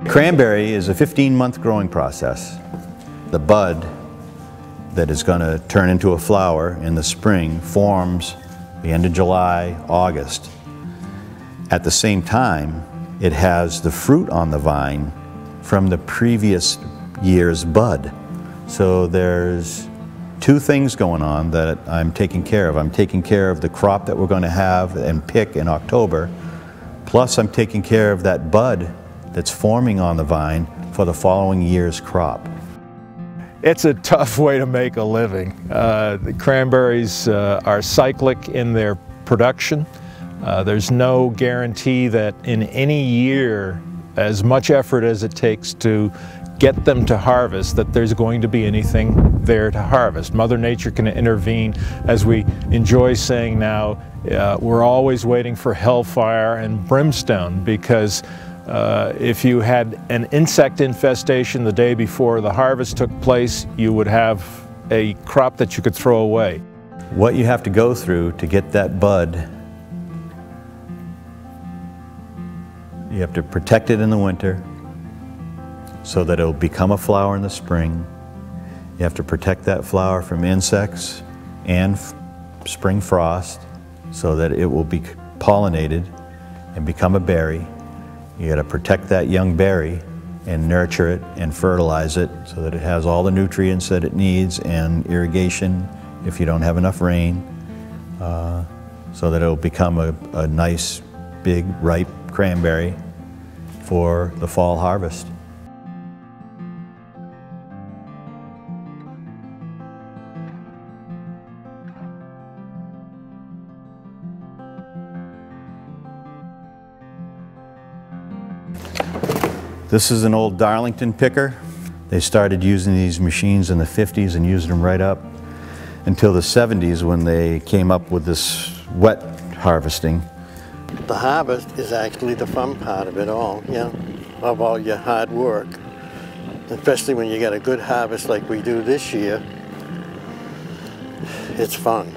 Cranberry is a 15-month growing process. The bud that is going to turn into a flower in the spring forms the end of July, August. At the same time, it has the fruit on the vine from the previous year's bud. So there's two things going on that I'm taking care of. I'm taking care of the crop that we're going to have and pick in October, plus I'm taking care of that bud that's forming on the vine for the following year's crop. It's a tough way to make a living. The cranberries are cyclic in their production. There's no guarantee that in any year, as much effort as it takes to get them to harvest, that there's going to be anything there to harvest. Mother Nature can intervene. As we enjoy saying now, we're always waiting for hellfire and brimstone, because if you had an insect infestation the day before the harvest took place, you would have a crop that you could throw away. What you have to go through to get that bud, you have to protect it in the winter so that it'll become a flower in the spring. You have to protect that flower from insects and spring frost so that it will be pollinated and become a berry. You got to protect that young berry and nurture it and fertilize it so that it has all the nutrients that it needs, and irrigation if you don't have enough rain, so that it'll become a nice, big, ripe cranberry for the fall harvest. This is an old Darlington picker. They started using these machines in the 50s and used them right up until the 70s, when they came up with this wet harvesting. The harvest is actually the fun part of it all, yeah, of all your hard work. Especially when you get a good harvest like we do this year, it's fun.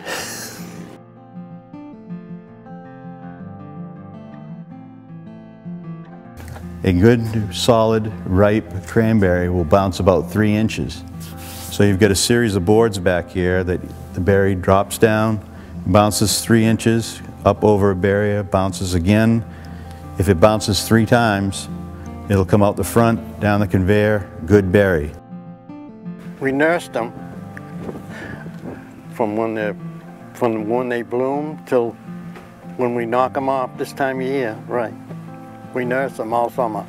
A good, solid, ripe cranberry will bounce about 3 inches. So you've got a series of boards back here that the berry drops down, bounces 3 inches, up over a barrier, bounces again. If it bounces 3 times, it'll come out the front, down the conveyor, good berry. We nursed them from when they bloom till when we knock them off this time of year, right. We nurse them all summer.